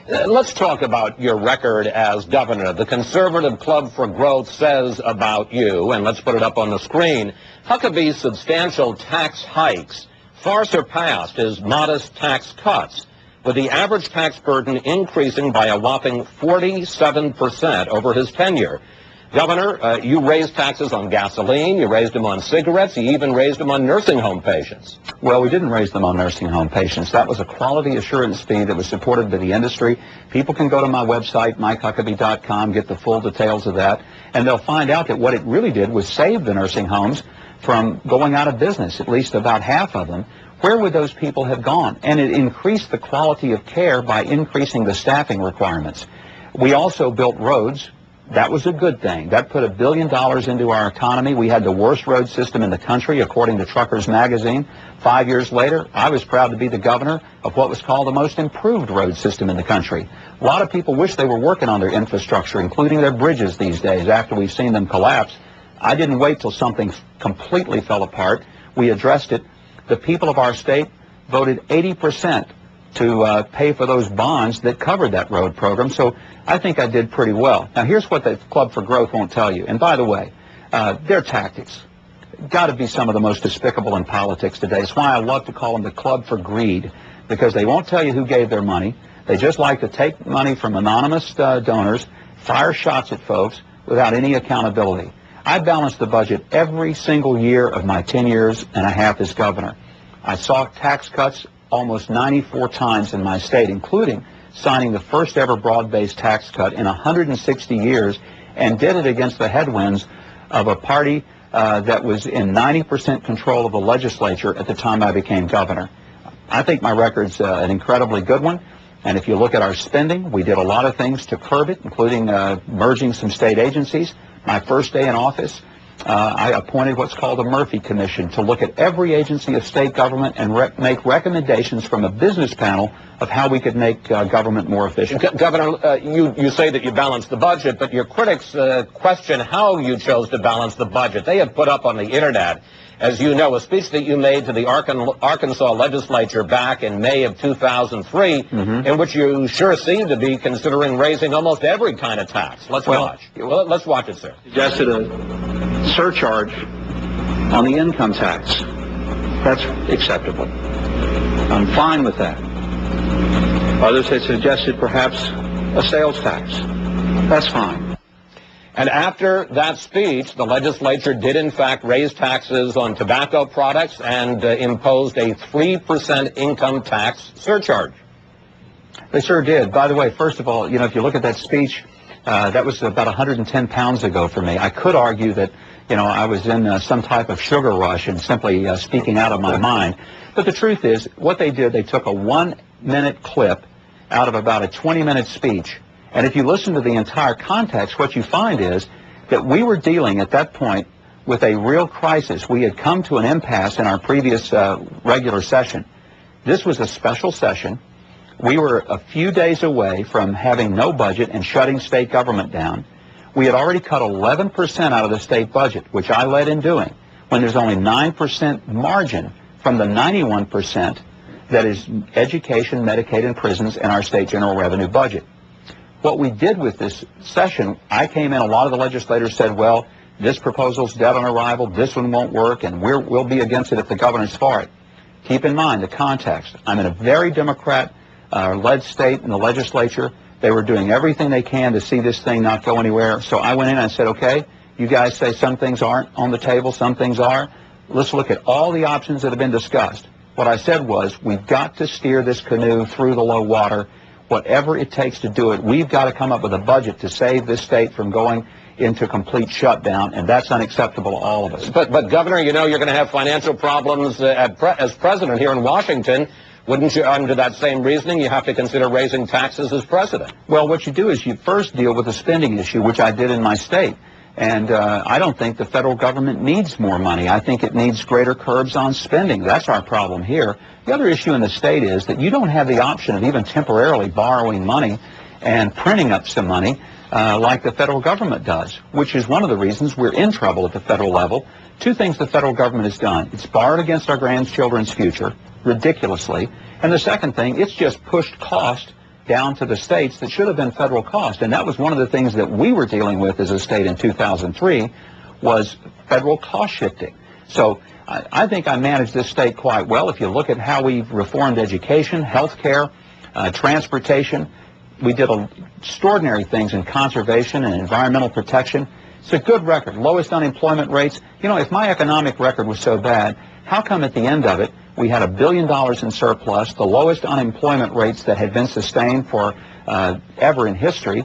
Let's talk about your record as governor. The Conservative Club for Growth says about you, and let's put it up on the screen, Huckabee's substantial tax hikes far surpassed his modest tax cuts, with the average tax burden increasing by a whopping 47% over his tenure. Governor, you raised taxes on gasoline, you raised them on cigarettes, you even raised them on nursing home patients. Well, we didn't raise them on nursing home patients. That was a quality assurance fee that was supported by the industry. People can go to my website, MikeHuckabee.com, get the full details of that, and they'll find out that what it really did was save the nursing homes from going out of business, at least about half of them. Where would those people have gone? And it increased the quality of care by increasing the staffing requirements. We also built roads. That was a good thing. That put $1 billion into our economy. We had the worst road system in the country, according to Truckers Magazine. 5 years later, I was proud to be the governor of what was called the most improved road system in the country. A lot of people wish they were working on their infrastructure, including their bridges these days, after we've seen them collapse. I didn't wait till something completely fell apart. We addressed it. The people of our state voted 80% to pay for those bonds that covered that road program. So I think I did pretty well. Now, here's what the Club for Growth won't tell you. And by the way, their tactics got to be some of the most despicable in politics today. It's why I love to call them the Club for Greed, because they won't tell you who gave their money. They just like to take money from anonymous donors, fire shots at folks without any accountability. I balanced the budget every single year of my 10 years and a half as governor. I saw tax cuts almost 94 times in my state, including signing the first ever broad-based tax cut in 160 years, and did it against the headwinds of a party that was in 90% control of the legislature at the time I became governor. I think my record's an incredibly good one, and if you look at our spending, we did a lot of things to curb it, including merging some state agencies. My first day in office, I appointed what's called a Murphy Commission to look at every agency of state government and make recommendations from a business panel of how we could make government more efficient. Governor, you say that you balanced the budget, but your critics question how you chose to balance the budget. They have put up on the Internet, as you know, a speech that you made to the Arkansas legislature back in May of 2003, in which you sure seem to be considering raising almost every kind of tax. Let's watch. Well, let's watch it, sir. Suggested a surcharge on the income tax. That's acceptable. I'm fine with that. Others had suggested perhaps a sales tax. That's fine. And after that speech, the legislature did, in fact, raise taxes on tobacco products and imposed a 3% income tax surcharge. They sure did. By the way, first of all, you know, if you look at that speech, that was about 110 pounds ago for me. I could argue that, you know, I was in some type of sugar rush and simply speaking out of my mind. But the truth is, what they did, they took a 1-minute clip out of about a 20-minute speech. And if you listen to the entire context, what you find is that we were dealing at that point with a real crisis. We had come to an impasse in our previous regular session. This was a special session. We were a few days away from having no budget and shutting state government down. We had already cut 11% out of the state budget, which I led in doing, when there's only 9% margin from the 91% that is education, Medicaid, and prisons in our state general revenue budget. What we did with this session, I came in, a lot of the legislators said, well, this proposal's dead on arrival, this one won't work, and we'll be against it if the governor's for it. Keep in mind the context. I'm in a very Democrat-led state in the legislature. They were doing everything they can to see this thing not go anywhere. So I went in and I said, okay, you guys say some things aren't on the table, some things are. Let's look at all the options that have been discussed. What I said was, we've got to steer this canoe through the low water. Whatever it takes to do it, we've got to come up with a budget to save this state from going into complete shutdown, and that's unacceptable to all of us. But Governor, you know you're going to have financial problems as president here in Washington. Wouldn't you, under that same reasoning, you have to consider raising taxes as president? Well, what you do is you first deal with the spending issue, which I did in my state. And I don't think the federal government needs more money. I think it needs greater curbs on spending. That's our problem here. The other issue in the state is that you don't have the option of even temporarily borrowing money and printing up some money like the federal government does, which is one of the reasons we're in trouble at the federal level. Two things the federal government has done. It's borrowed against our grandchildren's future, ridiculously. And the second thing, it's just pushed cost down to the states that should have been federal cost. And that was one of the things that we were dealing with as a state in 2003 was federal cost shifting. So I think I managed this state quite well. If you look at how we've reformed education, health care, transportation, we did extraordinary things in conservation and environmental protection. It's a good record, lowest unemployment rates. You know, if my economic record was so bad, how come at the end of it we had $1 billion in surplus, the lowest unemployment rates that had been sustained for ever in history,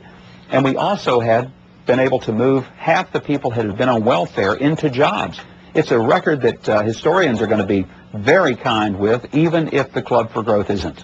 and we also had been able to move half the people that had been on welfare into jobs? It's a record that historians are going to be very kind with, even if the Club for Growth isn't.